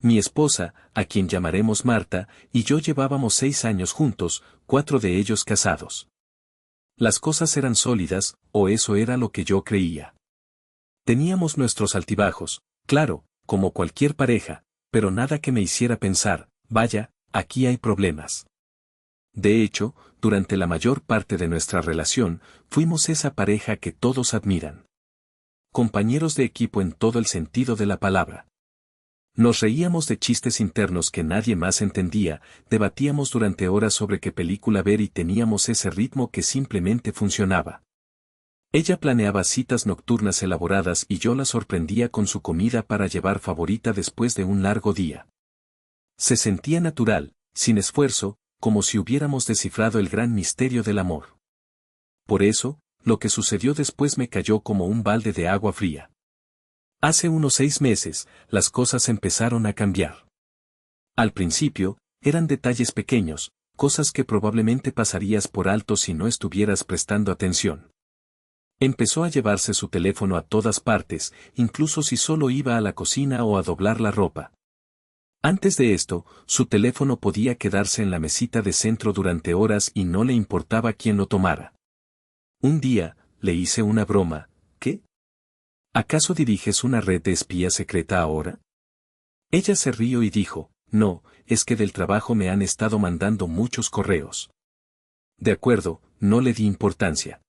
Mi esposa, a quien llamaremos Marta, y yo llevábamos 6 años juntos, 4 de ellos casados. Las cosas eran sólidas, o eso era lo que yo creía. Teníamos nuestros altibajos, claro, como cualquier pareja, pero nada que me hiciera pensar, vaya, aquí hay problemas. De hecho, durante la mayor parte de nuestra relación, fuimos esa pareja que todos admiran. Compañeros de equipo en todo el sentido de la palabra. Nos reíamos de chistes internos que nadie más entendía, debatíamos durante horas sobre qué película ver y teníamos ese ritmo que simplemente funcionaba. Ella planeaba citas nocturnas elaboradas y yo la sorprendía con su comida para llevar favorita después de un largo día. Se sentía natural, sin esfuerzo, como si hubiéramos descifrado el gran misterio del amor. Por eso, lo que sucedió después me cayó como un balde de agua fría. Hace unos 6 meses, las cosas empezaron a cambiar. Al principio, eran detalles pequeños, cosas que probablemente pasarías por alto si no estuvieras prestando atención. Empezó a llevarse su teléfono a todas partes, incluso si solo iba a la cocina o a doblar la ropa. Antes de esto, su teléfono podía quedarse en la mesita de centro durante horas y no le importaba quién lo tomara. Un día, le hice una broma. ¿Qué? ¿Acaso diriges una red de espía secreta ahora? Ella se rió y dijo, no, es que del trabajo me han estado mandando muchos correos. De acuerdo, no le di importancia.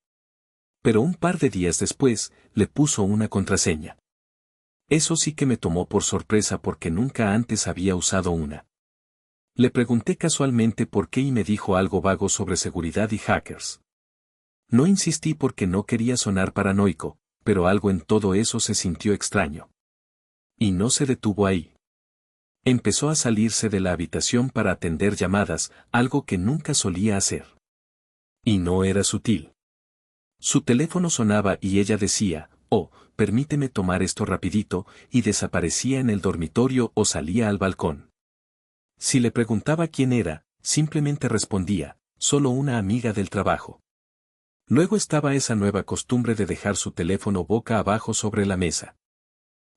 Pero un par de días después, le puso una contraseña. Eso sí que me tomó por sorpresa porque nunca antes había usado una. Le pregunté casualmente por qué y me dijo algo vago sobre seguridad y hackers. No insistí porque no quería sonar paranoico, pero algo en todo eso se sintió extraño. Y no se detuvo ahí. Empezó a salirse de la habitación para atender llamadas, algo que nunca solía hacer. Y no era sutil. Su teléfono sonaba y ella decía, oh, permíteme tomar esto rapidito, y desaparecía en el dormitorio o salía al balcón. Si le preguntaba quién era, simplemente respondía, solo una amiga del trabajo. Luego estaba esa nueva costumbre de dejar su teléfono boca abajo sobre la mesa.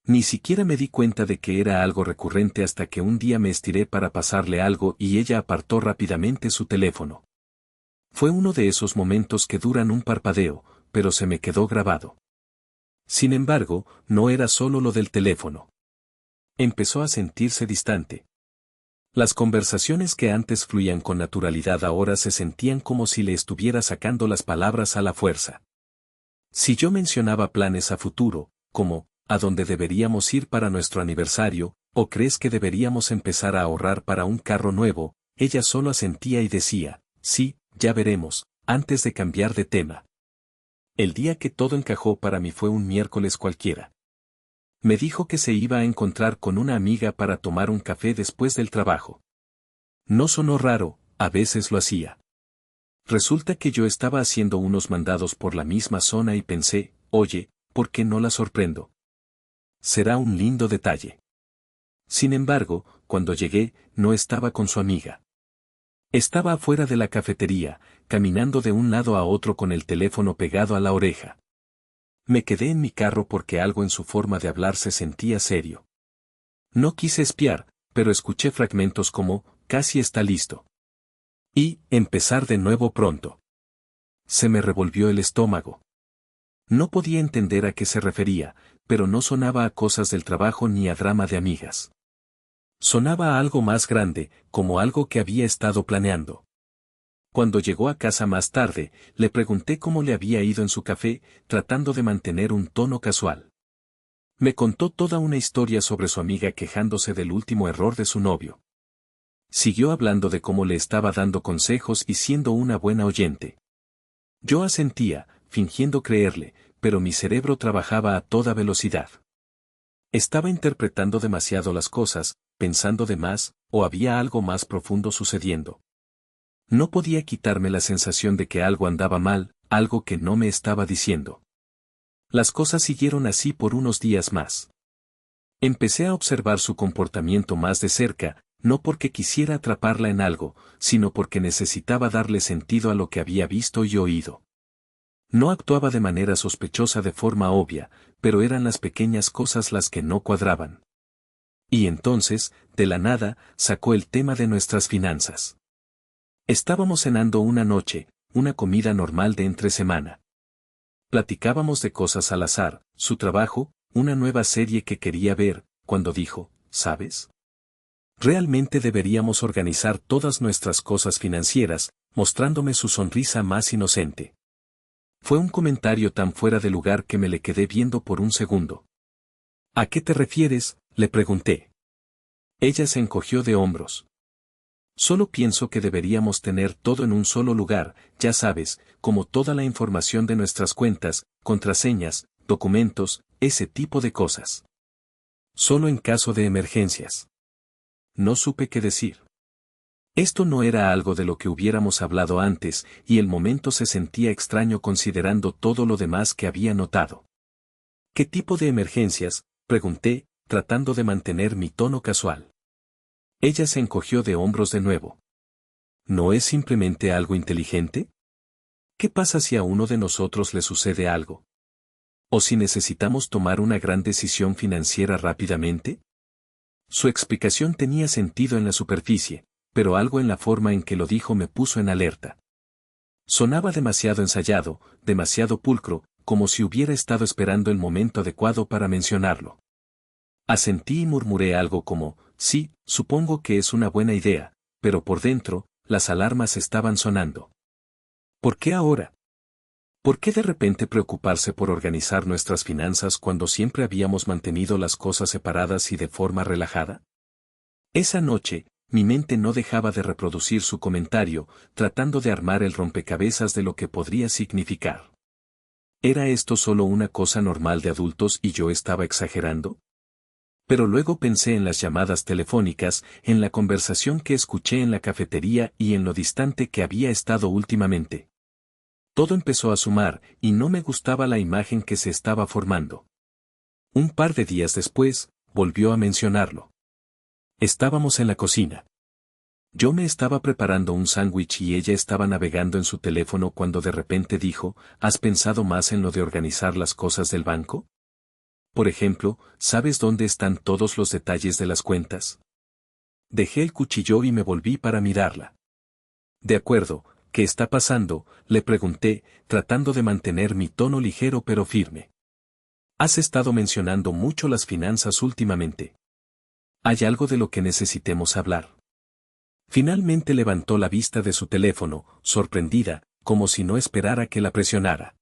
Ni siquiera me di cuenta de que era algo recurrente hasta que un día me estiré para pasarle algo y ella apartó rápidamente su teléfono. Fue uno de esos momentos que duran un parpadeo, pero se me quedó grabado. Sin embargo, no era solo lo del teléfono. Empezó a sentirse distante. Las conversaciones que antes fluían con naturalidad ahora se sentían como si le estuviera sacando las palabras a la fuerza. Si yo mencionaba planes a futuro, como, ¿a dónde deberíamos ir para nuestro aniversario? ¿O crees que deberíamos empezar a ahorrar para un carro nuevo? Ella solo asentía y decía, sí, ya veremos, antes de cambiar de tema. El día que todo encajó para mí fue un miércoles cualquiera. Me dijo que se iba a encontrar con una amiga para tomar un café después del trabajo. No sonó raro, a veces lo hacía. Resulta que yo estaba haciendo unos mandados por la misma zona y pensé, oye, ¿por qué no la sorprendo? Será un lindo detalle. Sin embargo, cuando llegué, no estaba con su amiga. Estaba afuera de la cafetería, caminando de un lado a otro con el teléfono pegado a la oreja. Me quedé en mi carro porque algo en su forma de hablar se sentía serio. No quise espiar, pero escuché fragmentos como, casi está listo. Y, empezar de nuevo pronto. Se me revolvió el estómago. No podía entender a qué se refería, pero no sonaba a cosas del trabajo ni a drama de amigas. Sonaba a algo más grande, como algo que había estado planeando. Cuando llegó a casa más tarde, le pregunté cómo le había ido en su café, tratando de mantener un tono casual. Me contó toda una historia sobre su amiga quejándose del último error de su novio. Siguió hablando de cómo le estaba dando consejos y siendo una buena oyente. Yo asentía, fingiendo creerle, pero mi cerebro trabajaba a toda velocidad. Estaba interpretando demasiado las cosas, pensando de más, o había algo más profundo sucediendo. No podía quitarme la sensación de que algo andaba mal, algo que no me estaba diciendo. Las cosas siguieron así por unos días más. Empecé a observar su comportamiento más de cerca, no porque quisiera atraparla en algo, sino porque necesitaba darle sentido a lo que había visto y oído. No actuaba de manera sospechosa de forma obvia, pero eran las pequeñas cosas las que no cuadraban. Y entonces, de la nada, sacó el tema de nuestras finanzas. Estábamos cenando una noche, una comida normal de entre semana. Platicábamos de cosas al azar, su trabajo, una nueva serie que quería ver, cuando dijo, ¿sabes? Realmente deberíamos organizar todas nuestras cosas financieras, mostrándome su sonrisa más inocente. Fue un comentario tan fuera de lugar que me le quedé viendo por un segundo. ¿A qué te refieres?, le pregunté. Ella se encogió de hombros. Solo pienso que deberíamos tener todo en un solo lugar, ya sabes, como toda la información de nuestras cuentas, contraseñas, documentos, ese tipo de cosas. Solo en caso de emergencias. No supe qué decir. Esto no era algo de lo que hubiéramos hablado antes, y el momento se sentía extraño considerando todo lo demás que había notado. ¿Qué tipo de emergencias?, pregunté, tratando de mantener mi tono casual. Ella se encogió de hombros de nuevo. ¿No es simplemente algo inteligente? ¿Qué pasa si a uno de nosotros le sucede algo? ¿O si necesitamos tomar una gran decisión financiera rápidamente? Su explicación tenía sentido en la superficie, pero algo en la forma en que lo dijo me puso en alerta. Sonaba demasiado ensayado, demasiado pulcro, como si hubiera estado esperando el momento adecuado para mencionarlo. Asentí y murmuré algo como, sí, supongo que es una buena idea, pero por dentro, las alarmas estaban sonando. ¿Por qué ahora? ¿Por qué de repente preocuparse por organizar nuestras finanzas cuando siempre habíamos mantenido las cosas separadas y de forma relajada? Esa noche, mi mente no dejaba de reproducir su comentario, tratando de armar el rompecabezas de lo que podría significar. ¿Era esto solo una cosa normal de adultos y yo estaba exagerando? Pero luego pensé en las llamadas telefónicas, en la conversación que escuché en la cafetería y en lo distante que había estado últimamente. Todo empezó a sumar, y no me gustaba la imagen que se estaba formando. Un par de días después, volvió a mencionarlo. Estábamos en la cocina. Yo me estaba preparando un sándwich y ella estaba navegando en su teléfono cuando de repente dijo, ¿has pensado más en lo de organizar las cosas del banco? Por ejemplo, ¿sabes dónde están todos los detalles de las cuentas? Dejé el cuchillo y me volví para mirarla. De acuerdo, ¿qué está pasando?, le pregunté, tratando de mantener mi tono ligero pero firme. Has estado mencionando mucho las finanzas últimamente. ¿Hay algo de lo que necesitemos hablar? Finalmente levantó la vista de su teléfono, sorprendida, como si no esperara que la presionara.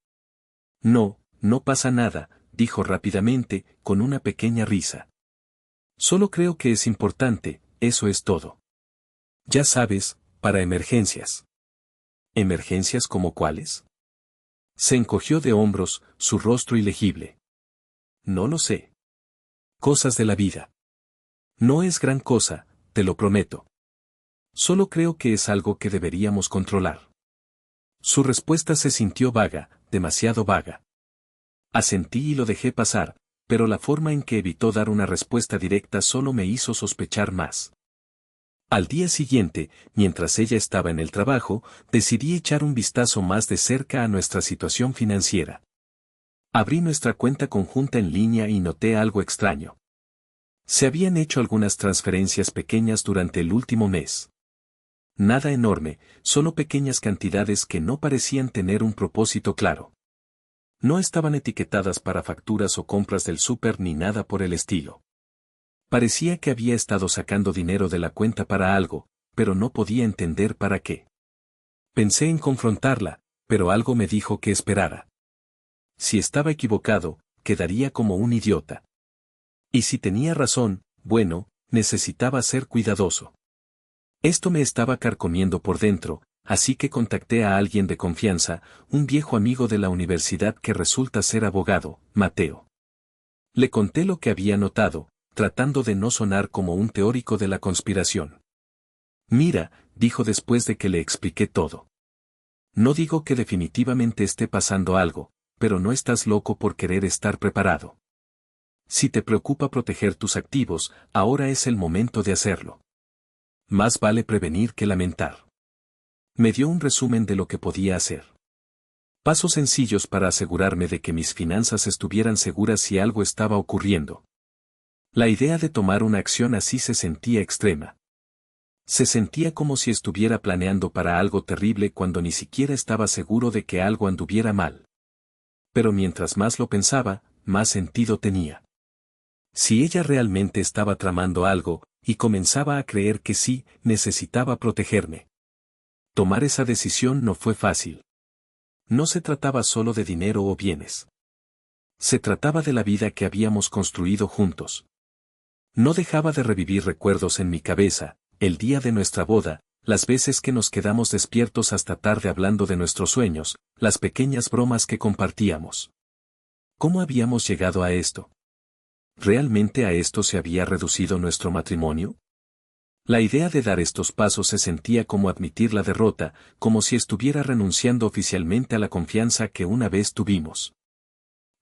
No, no pasa nada, dijo rápidamente, con una pequeña risa. Solo creo que es importante, eso es todo. Ya sabes, para emergencias. ¿Emergencias como cuáles? Se encogió de hombros, su rostro ilegible. No lo sé. Cosas de la vida. No es gran cosa, te lo prometo. Solo creo que es algo que deberíamos controlar. Su respuesta se sintió vaga, demasiado vaga. Asentí y lo dejé pasar, pero la forma en que evitó dar una respuesta directa solo me hizo sospechar más. Al día siguiente, mientras ella estaba en el trabajo, decidí echar un vistazo más de cerca a nuestra situación financiera. Abrí nuestra cuenta conjunta en línea y noté algo extraño. Se habían hecho algunas transferencias pequeñas durante el último mes. Nada enorme, solo pequeñas cantidades que no parecían tener un propósito claro. No estaban etiquetadas para facturas o compras del súper ni nada por el estilo. Parecía que había estado sacando dinero de la cuenta para algo, pero no podía entender para qué. Pensé en confrontarla, pero algo me dijo que esperara. Si estaba equivocado, quedaría como un idiota. Y si tenía razón, bueno, necesitaba ser cuidadoso. Esto me estaba carcomiendo por dentro, así que contacté a alguien de confianza, un viejo amigo de la universidad que resulta ser abogado, Mateo. Le conté lo que había notado, tratando de no sonar como un teórico de la conspiración. Mira, dijo después de que le expliqué todo. No digo que definitivamente esté pasando algo, pero no estás loco por querer estar preparado. Si te preocupa proteger tus activos, ahora es el momento de hacerlo. Más vale prevenir que lamentar. Me dio un resumen de lo que podía hacer. Pasos sencillos para asegurarme de que mis finanzas estuvieran seguras si algo estaba ocurriendo. La idea de tomar una acción así se sentía extrema. Se sentía como si estuviera planeando para algo terrible cuando ni siquiera estaba seguro de que algo anduviera mal. Pero mientras más lo pensaba, más sentido tenía. Si ella realmente estaba tramando algo, y comenzaba a creer que sí, necesitaba protegerme. Tomar esa decisión no fue fácil. No se trataba solo de dinero o bienes. Se trataba de la vida que habíamos construido juntos. No dejaba de revivir recuerdos en mi cabeza, el día de nuestra boda, las veces que nos quedamos despiertos hasta tarde hablando de nuestros sueños, las pequeñas bromas que compartíamos. ¿Cómo habíamos llegado a esto? ¿Realmente a esto se había reducido nuestro matrimonio? La idea de dar estos pasos se sentía como admitir la derrota, como si estuviera renunciando oficialmente a la confianza que una vez tuvimos.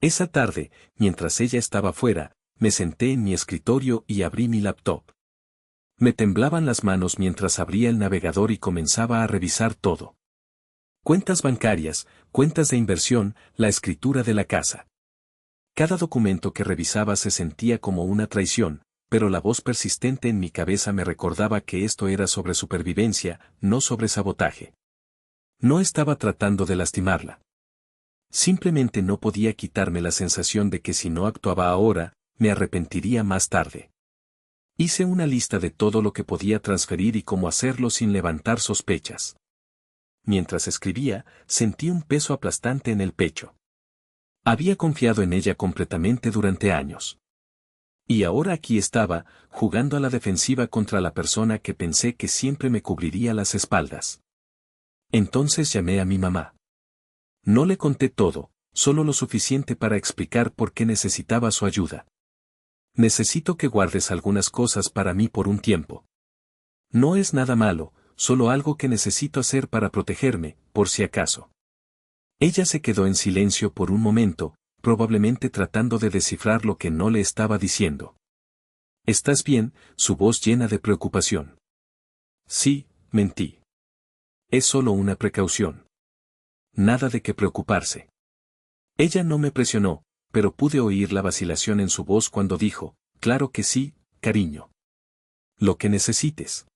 Esa tarde, mientras ella estaba fuera, me senté en mi escritorio y abrí mi laptop. Me temblaban las manos mientras abría el navegador y comenzaba a revisar todo. Cuentas bancarias, cuentas de inversión, la escritura de la casa. Cada documento que revisaba se sentía como una traición, pero la voz persistente en mi cabeza me recordaba que esto era sobre supervivencia, no sobre sabotaje. No estaba tratando de lastimarla. Simplemente no podía quitarme la sensación de que si no actuaba ahora, me arrepentiría más tarde. Hice una lista de todo lo que podía transferir y cómo hacerlo sin levantar sospechas. Mientras escribía, sentí un peso aplastante en el pecho. Había confiado en ella completamente durante años. Y ahora aquí estaba, jugando a la defensiva contra la persona que pensé que siempre me cubriría las espaldas. Entonces llamé a mi mamá. No le conté todo, solo lo suficiente para explicar por qué necesitaba su ayuda. Necesito que guardes algunas cosas para mí por un tiempo. No es nada malo, solo algo que necesito hacer para protegerme, por si acaso. Ella se quedó en silencio por un momento, probablemente tratando de descifrar lo que no le estaba diciendo. ¿Estás bien?, su voz llena de preocupación. Sí, mentí. Es solo una precaución. Nada de qué preocuparse. Ella no me presionó, pero pude oír la vacilación en su voz cuando dijo, claro que sí, cariño. Lo que necesites.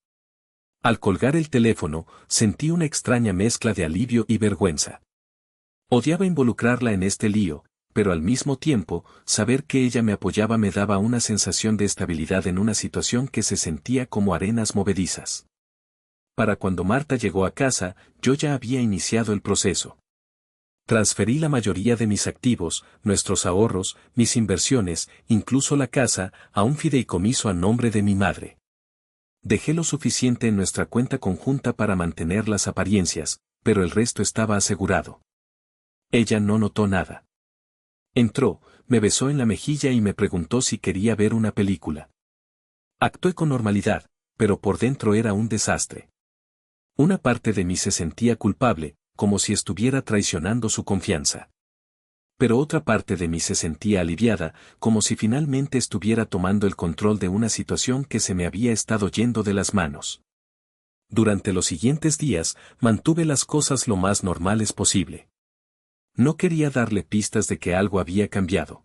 Al colgar el teléfono, sentí una extraña mezcla de alivio y vergüenza. Odiaba involucrarla en este lío, pero al mismo tiempo, saber que ella me apoyaba me daba una sensación de estabilidad en una situación que se sentía como arenas movedizas. Para cuando Marta llegó a casa, yo ya había iniciado el proceso. Transferí la mayoría de mis activos, nuestros ahorros, mis inversiones, incluso la casa, a un fideicomiso a nombre de mi madre. Dejé lo suficiente en nuestra cuenta conjunta para mantener las apariencias, pero el resto estaba asegurado. Ella no notó nada. Entró, me besó en la mejilla y me preguntó si quería ver una película. Actué con normalidad, pero por dentro era un desastre. Una parte de mí se sentía culpable, como si estuviera traicionando su confianza. Pero otra parte de mí se sentía aliviada, como si finalmente estuviera tomando el control de una situación que se me había estado yendo de las manos. Durante los siguientes días, mantuve las cosas lo más normales posible. No quería darle pistas de que algo había cambiado.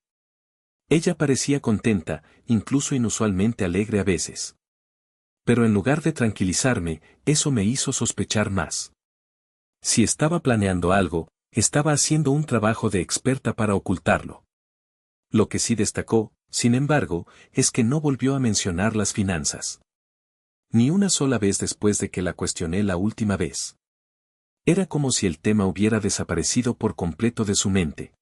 Ella parecía contenta, incluso inusualmente alegre a veces. Pero en lugar de tranquilizarme, eso me hizo sospechar más. Si estaba planeando algo, estaba haciendo un trabajo de experta para ocultarlo. Lo que sí destacó, sin embargo, es que no volvió a mencionar las finanzas. Ni una sola vez después de que la cuestioné la última vez. Era como si el tema hubiera desaparecido por completo de su mente.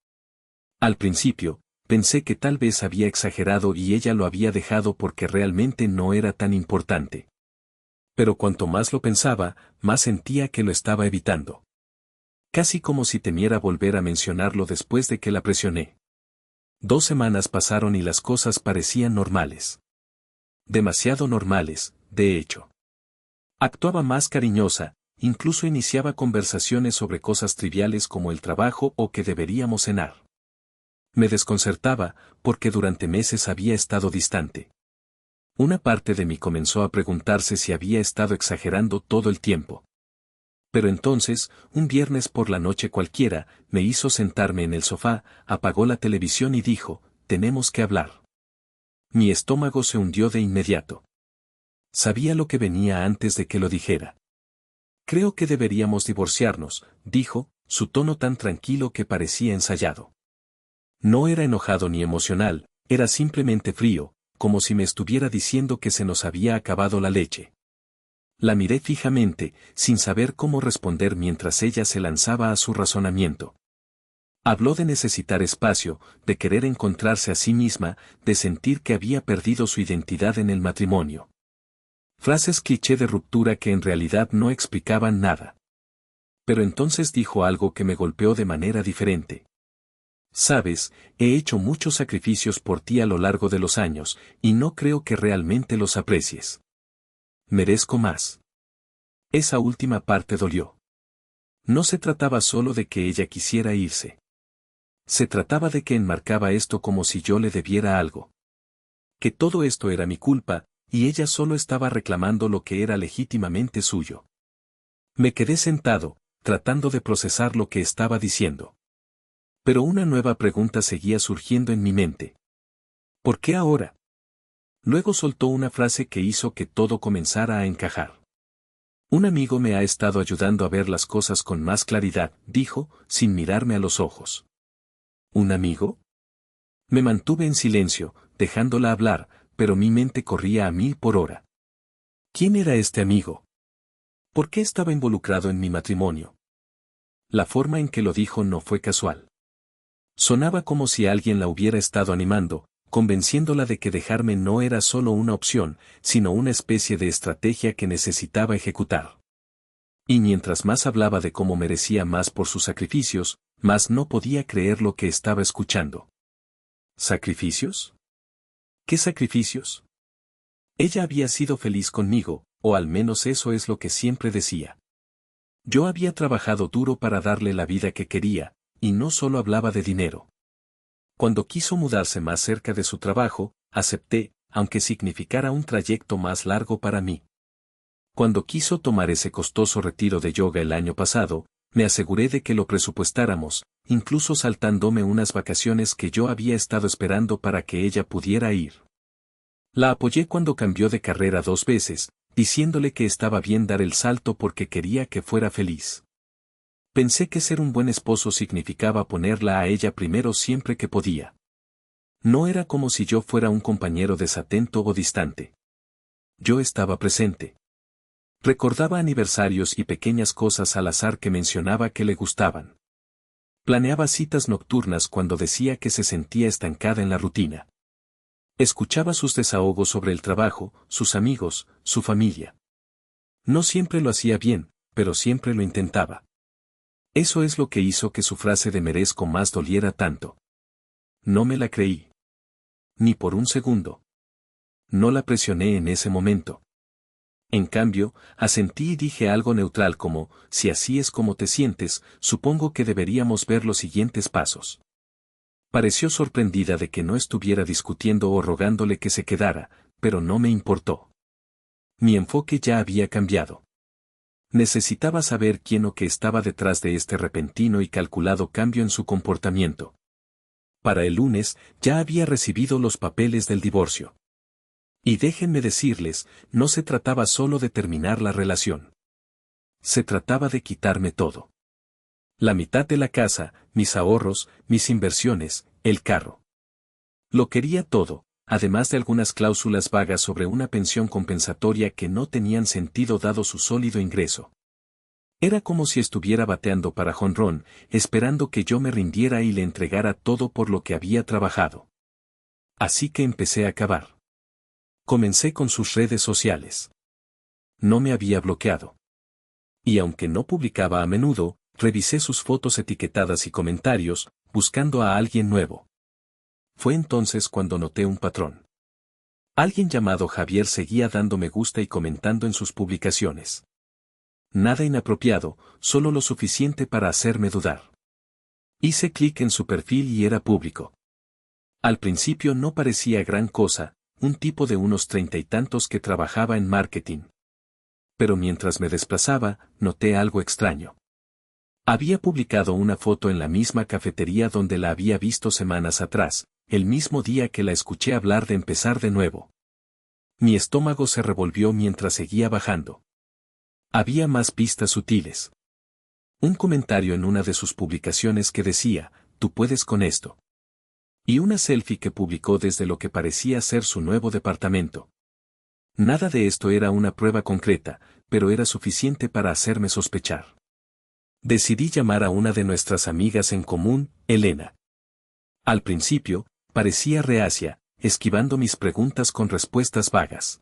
Al principio, pensé que tal vez había exagerado y ella lo había dejado porque realmente no era tan importante. Pero cuanto más lo pensaba, más sentía que lo estaba evitando. Casi como si temiera volver a mencionarlo después de que la presioné. 2 semanas pasaron y las cosas parecían normales. Demasiado normales, de hecho. Actuaba más cariñosa, incluso iniciaba conversaciones sobre cosas triviales como el trabajo o que deberíamos cenar. Me desconcertaba, porque durante meses había estado distante. Una parte de mí comenzó a preguntarse si había estado exagerando todo el tiempo. Pero entonces, un viernes por la noche cualquiera, me hizo sentarme en el sofá, apagó la televisión y dijo, tenemos que hablar. Mi estómago se hundió de inmediato. Sabía lo que venía antes de que lo dijera. Creo que deberíamos divorciarnos, dijo, su tono tan tranquilo que parecía ensayado. No era enojado ni emocional, era simplemente frío, como si me estuviera diciendo que se nos había acabado la leche. La miré fijamente, sin saber cómo responder mientras ella se lanzaba a su razonamiento. Habló de necesitar espacio, de querer encontrarse a sí misma, de sentir que había perdido su identidad en el matrimonio. Frases cliché de ruptura que en realidad no explicaban nada. Pero entonces dijo algo que me golpeó de manera diferente. Sabes, he hecho muchos sacrificios por ti a lo largo de los años, y no creo que realmente los aprecies. Merezco más. Esa última parte dolió. No se trataba solo de que ella quisiera irse. Se trataba de que enmarcaba esto como si yo le debiera algo. Que todo esto era mi culpa, y ella solo estaba reclamando lo que era legítimamente suyo. Me quedé sentado, tratando de procesar lo que estaba diciendo. Pero una nueva pregunta seguía surgiendo en mi mente. ¿Por qué ahora? Luego soltó una frase que hizo que todo comenzara a encajar. Un amigo me ha estado ayudando a ver las cosas con más claridad, dijo, sin mirarme a los ojos. ¿Un amigo? Me mantuve en silencio, dejándola hablar, pero mi mente corría a 1000 por hora. ¿Quién era este amigo? ¿Por qué estaba involucrado en mi matrimonio? La forma en que lo dijo no fue casual. Sonaba como si alguien la hubiera estado animando, convenciéndola de que dejarme no era solo una opción, sino una especie de estrategia que necesitaba ejecutar. Y mientras más hablaba de cómo merecía más por sus sacrificios, más no podía creer lo que estaba escuchando. ¿Sacrificios? ¿Qué sacrificios? Ella había sido feliz conmigo, o al menos eso es lo que siempre decía. Yo había trabajado duro para darle la vida que quería, y no solo hablaba de dinero. Cuando quiso mudarse más cerca de su trabajo, acepté, aunque significara un trayecto más largo para mí. Cuando quiso tomar ese costoso retiro de yoga el año pasado, me aseguré de que lo presupuestáramos, incluso saltándome unas vacaciones que yo había estado esperando para que ella pudiera ir. La apoyé cuando cambió de carrera 2 veces, diciéndole que estaba bien dar el salto porque quería que fuera feliz. Pensé que ser un buen esposo significaba ponerla a ella primero siempre que podía. No era como si yo fuera un compañero desatento o distante. Yo estaba presente. Recordaba aniversarios y pequeñas cosas al azar que mencionaba que le gustaban. Planeaba citas nocturnas cuando decía que se sentía estancada en la rutina. Escuchaba sus desahogos sobre el trabajo, sus amigos, su familia. No siempre lo hacía bien, pero siempre lo intentaba. Eso es lo que hizo que su frase de merezco más doliera tanto. No me la creí. Ni por un segundo. No la presioné en ese momento. En cambio, asentí y dije algo neutral como, si así es como te sientes, supongo que deberíamos ver los siguientes pasos. Pareció sorprendida de que no estuviera discutiendo o rogándole que se quedara, pero no me importó. Mi enfoque ya había cambiado. Necesitaba saber quién o qué estaba detrás de este repentino y calculado cambio en su comportamiento. Para el lunes, ya había recibido los papeles del divorcio. Y déjenme decirles, no se trataba solo de terminar la relación. Se trataba de quitarme todo. La mitad de la casa, mis ahorros, mis inversiones, el carro. Lo quería todo, además de algunas cláusulas vagas sobre una pensión compensatoria que no tenían sentido dado su sólido ingreso. Era como si estuviera bateando para jonrón, esperando que yo me rindiera y le entregara todo por lo que había trabajado. Así que empecé a cavar. Comencé con sus redes sociales. No me había bloqueado. Y aunque no publicaba a menudo, revisé sus fotos etiquetadas y comentarios, buscando a alguien nuevo. Fue entonces cuando noté un patrón. Alguien llamado Javier seguía dando me gusta y comentando en sus publicaciones. Nada inapropiado, solo lo suficiente para hacerme dudar. Hice clic en su perfil y era público. Al principio no parecía gran cosa, un tipo de unos 30 y tantos que trabajaba en marketing. Pero mientras me desplazaba, noté algo extraño. Había publicado una foto en la misma cafetería donde la había visto semanas atrás, el mismo día que la escuché hablar de empezar de nuevo. Mi estómago se revolvió mientras seguía bajando. Había más pistas sutiles. Un comentario en una de sus publicaciones que decía, tú puedes con esto. Y una selfie que publicó desde lo que parecía ser su nuevo departamento. Nada de esto era una prueba concreta, pero era suficiente para hacerme sospechar. Decidí llamar a una de nuestras amigas en común, Elena. Al principio, parecía reacia, esquivando mis preguntas con respuestas vagas.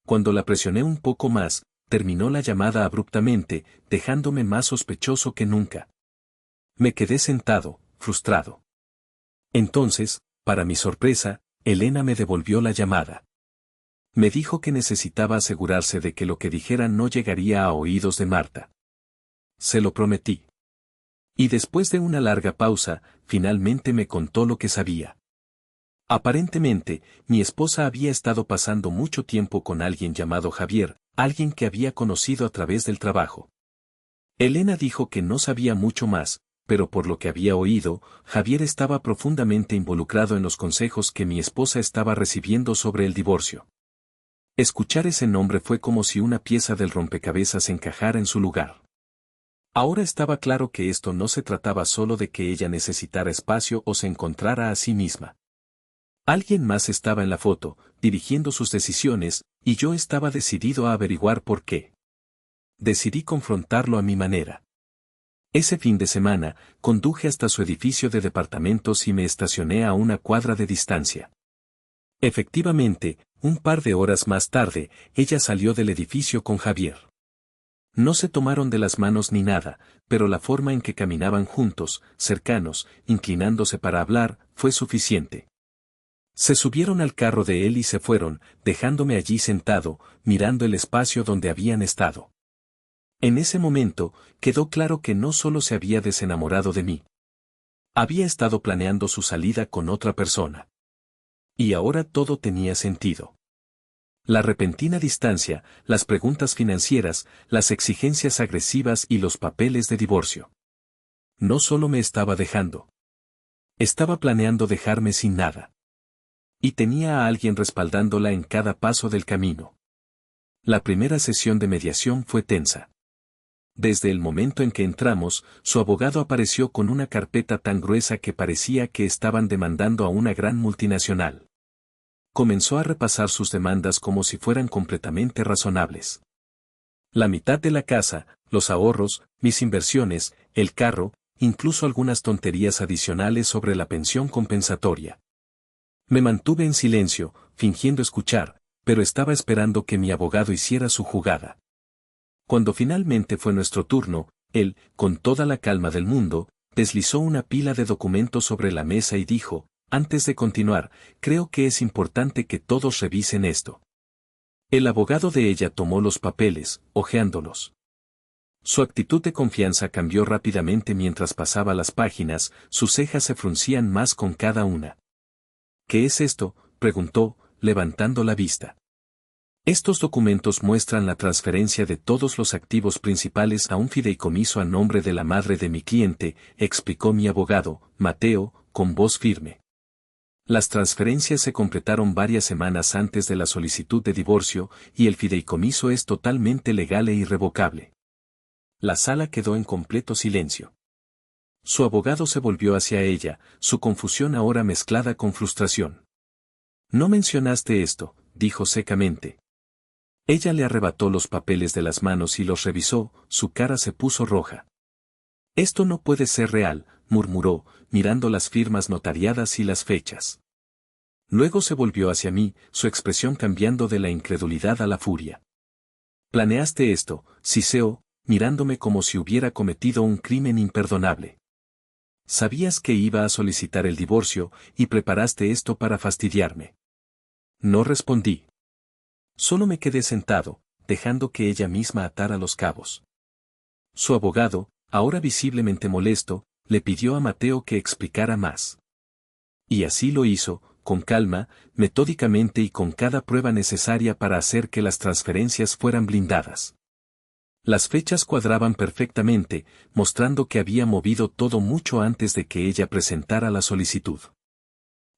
Cuando la presioné un poco más, terminó la llamada abruptamente, dejándome más sospechoso que nunca. Me quedé sentado, frustrado. Entonces, para mi sorpresa, Elena me devolvió la llamada. Me dijo que necesitaba asegurarse de que lo que dijera no llegaría a oídos de Marta. Se lo prometí. Y después de una larga pausa, finalmente me contó lo que sabía. Aparentemente, mi esposa había estado pasando mucho tiempo con alguien llamado Javier, alguien que había conocido a través del trabajo. Elena dijo que no sabía mucho más, pero por lo que había oído, Javier estaba profundamente involucrado en los consejos que mi esposa estaba recibiendo sobre el divorcio. Escuchar ese nombre fue como si una pieza del rompecabezas encajara en su lugar. Ahora estaba claro que esto no se trataba solo de que ella necesitara espacio o se encontrara a sí misma. Alguien más estaba en la foto, dirigiendo sus decisiones, y yo estaba decidido a averiguar por qué. Decidí confrontarlo a mi manera. Ese fin de semana, conduje hasta su edificio de departamentos y me estacioné a una cuadra de distancia. Efectivamente, un par de horas más tarde, ella salió del edificio con Javier. No se tomaron de las manos ni nada, pero la forma en que caminaban juntos, cercanos, inclinándose para hablar, fue suficiente. Se subieron al carro de él y se fueron, dejándome allí sentado, mirando el espacio donde habían estado. En ese momento, quedó claro que no solo se había desenamorado de mí. Había estado planeando su salida con otra persona. Y ahora todo tenía sentido. La repentina distancia, las preguntas financieras, las exigencias agresivas y los papeles de divorcio. No solo me estaba dejando. Estaba planeando dejarme sin nada. Y tenía a alguien respaldándola en cada paso del camino. La primera sesión de mediación fue tensa. Desde el momento en que entramos, su abogado apareció con una carpeta tan gruesa que parecía que estaban demandando a una gran multinacional. Comenzó a repasar sus demandas como si fueran completamente razonables. La mitad de la casa, los ahorros, mis inversiones, el carro, incluso algunas tonterías adicionales sobre la pensión compensatoria. Me mantuve en silencio, fingiendo escuchar, pero estaba esperando que mi abogado hiciera su jugada. Cuando finalmente fue nuestro turno, él, con toda la calma del mundo, deslizó una pila de documentos sobre la mesa y dijo, antes de continuar, creo que es importante que todos revisen esto. El abogado de ella tomó los papeles, hojeándolos. Su actitud de confianza cambió rápidamente mientras pasaba las páginas, sus cejas se fruncían más con cada una. ¿Qué es esto?, preguntó, levantando la vista. Estos documentos muestran la transferencia de todos los activos principales a un fideicomiso a nombre de la madre de mi cliente, explicó mi abogado, Mateo, con voz firme. Las transferencias se completaron varias semanas antes de la solicitud de divorcio, y el fideicomiso es totalmente legal e irrevocable. La sala quedó en completo silencio. Su abogado se volvió hacia ella, su confusión ahora mezclada con frustración. No mencionaste esto, dijo secamente. Ella le arrebató los papeles de las manos y los revisó, su cara se puso roja. Esto no puede ser real, murmuró, mirando las firmas notariadas y las fechas. Luego se volvió hacia mí, su expresión cambiando de la incredulidad a la furia. Planeaste esto, siseó, mirándome como si hubiera cometido un crimen imperdonable. Sabías que iba a solicitar el divorcio, y preparaste esto para fastidiarme. No respondí. Solo me quedé sentado, dejando que ella misma atara los cabos. Su abogado, ahora visiblemente molesto, le pidió a Mateo que explicara más. Y así lo hizo, con calma, metódicamente y con cada prueba necesaria para hacer que las transferencias fueran blindadas. Las fechas cuadraban perfectamente, mostrando que había movido todo mucho antes de que ella presentara la solicitud.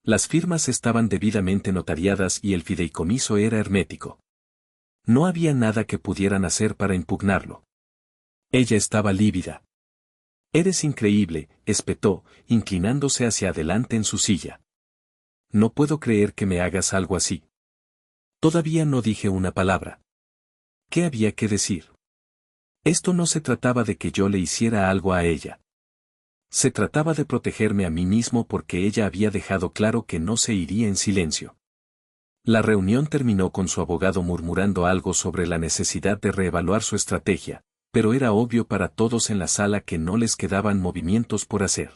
Las firmas estaban debidamente notariadas y el fideicomiso era hermético. No había nada que pudieran hacer para impugnarlo. Ella estaba lívida. «Eres increíble», espetó, inclinándose hacia adelante en su silla. «No puedo creer que me hagas algo así». Todavía no dije una palabra. ¿Qué había que decir? Esto no se trataba de que yo le hiciera algo a ella. Se trataba de protegerme a mí mismo porque ella había dejado claro que no se iría en silencio. La reunión terminó con su abogado murmurando algo sobre la necesidad de reevaluar su estrategia, pero era obvio para todos en la sala que no les quedaban movimientos por hacer.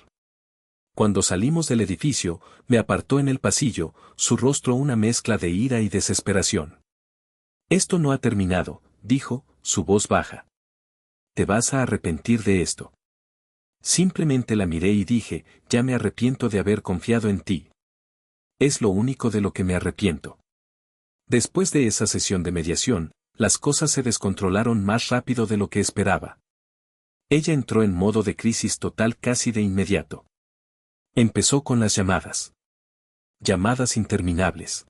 Cuando salimos del edificio, me apartó en el pasillo, su rostro una mezcla de ira y desesperación. «Esto no ha terminado», dijo, su voz baja. «Te vas a arrepentir de esto». Simplemente la miré y dije, «Ya me arrepiento de haber confiado en ti. Es lo único de lo que me arrepiento». Después de esa sesión de mediación, las cosas se descontrolaron más rápido de lo que esperaba. Ella entró en modo de crisis total casi de inmediato. Empezó con las llamadas. Llamadas interminables.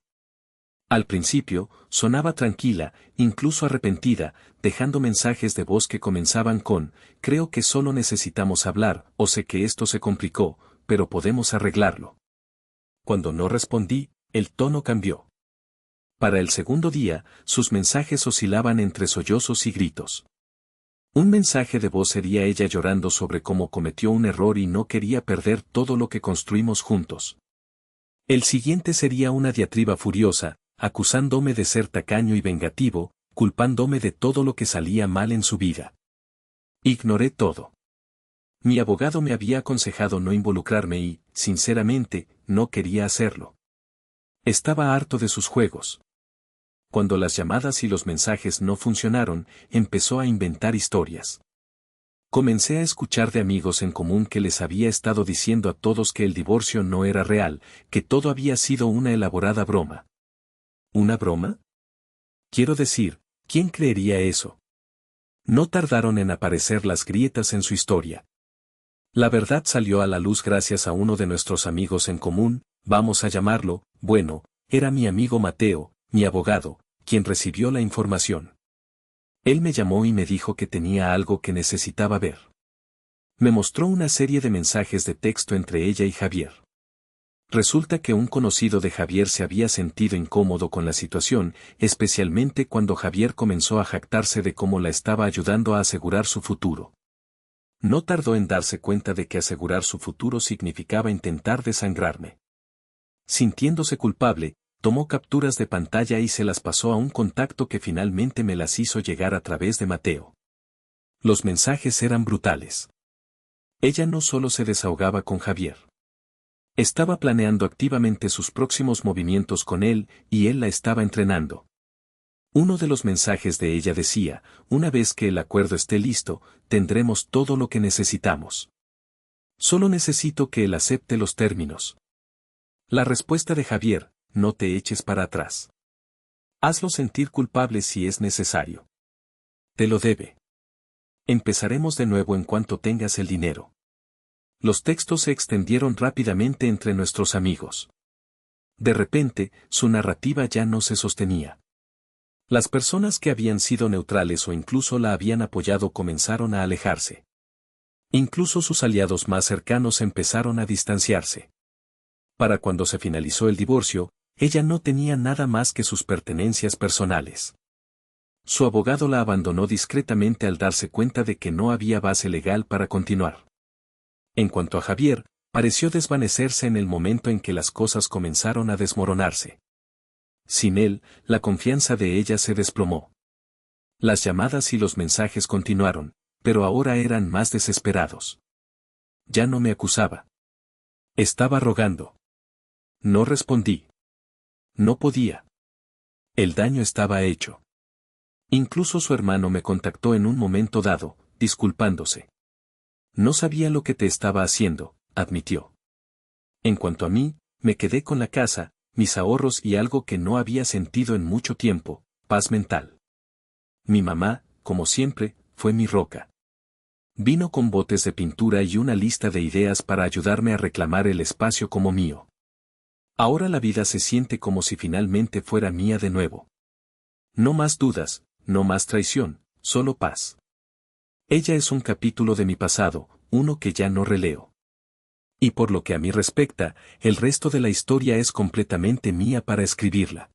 Al principio, sonaba tranquila, incluso arrepentida, dejando mensajes de voz que comenzaban con, «Creo que solo necesitamos hablar», o «Sé que esto se complicó, pero podemos arreglarlo». Cuando no respondí, el tono cambió. Para el segundo día, sus mensajes oscilaban entre sollozos y gritos. Un mensaje de voz sería ella llorando sobre cómo cometió un error y no quería perder todo lo que construimos juntos. El siguiente sería una diatriba furiosa, acusándome de ser tacaño y vengativo, culpándome de todo lo que salía mal en su vida. Ignoré todo. Mi abogado me había aconsejado no involucrarme y, sinceramente, no quería hacerlo. Estaba harto de sus juegos. Cuando las llamadas y los mensajes no funcionaron, empezó a inventar historias. Comencé a escuchar de amigos en común que les había estado diciendo a todos que el divorcio no era real, que todo había sido una elaborada broma. ¿Una broma? Quiero decir, ¿quién creería eso? No tardaron en aparecer las grietas en su historia. La verdad salió a la luz gracias a uno de nuestros amigos en común, vamos a llamarlo, bueno, era mi amigo Mateo, mi abogado, quien recibió la información. Él me llamó y me dijo que tenía algo que necesitaba ver. Me mostró una serie de mensajes de texto entre ella y Javier. Resulta que un conocido de Javier se había sentido incómodo con la situación, especialmente cuando Javier comenzó a jactarse de cómo la estaba ayudando a asegurar su futuro. No tardó en darse cuenta de que asegurar su futuro significaba intentar desangrarme. Sintiéndose culpable, tomó capturas de pantalla y se las pasó a un contacto que finalmente me las hizo llegar a través de Mateo. Los mensajes eran brutales. Ella no solo se desahogaba con Javier. Estaba planeando activamente sus próximos movimientos con él, y él la estaba entrenando. Uno de los mensajes de ella decía, «Una vez que el acuerdo esté listo, tendremos todo lo que necesitamos. Solo necesito que él acepte los términos». La respuesta de Javier, «No te eches para atrás. Hazlo sentir culpable si es necesario. Te lo debe. Empezaremos de nuevo en cuanto tengas el dinero». Los textos se extendieron rápidamente entre nuestros amigos. De repente, su narrativa ya no se sostenía. Las personas que habían sido neutrales o incluso la habían apoyado comenzaron a alejarse. Incluso sus aliados más cercanos empezaron a distanciarse. Para cuando se finalizó el divorcio, ella no tenía nada más que sus pertenencias personales. Su abogado la abandonó discretamente al darse cuenta de que no había base legal para continuar. En cuanto a Javier, pareció desvanecerse en el momento en que las cosas comenzaron a desmoronarse. Sin él, la confianza de ella se desplomó. Las llamadas y los mensajes continuaron, pero ahora eran más desesperados. Ya no me acusaba. Estaba rogando. No respondí. No podía. El daño estaba hecho. Incluso su hermano me contactó en un momento dado, disculpándose. No sabía lo que te estaba haciendo, admitió. En cuanto a mí, me quedé con la casa, mis ahorros y algo que no había sentido en mucho tiempo, paz mental. Mi mamá, como siempre, fue mi roca. Vino con botes de pintura y una lista de ideas para ayudarme a reclamar el espacio como mío. Ahora la vida se siente como si finalmente fuera mía de nuevo. No más dudas, no más traición, solo paz. Ella es un capítulo de mi pasado, uno que ya no releo. Y por lo que a mí respecta, el resto de la historia es completamente mía para escribirla.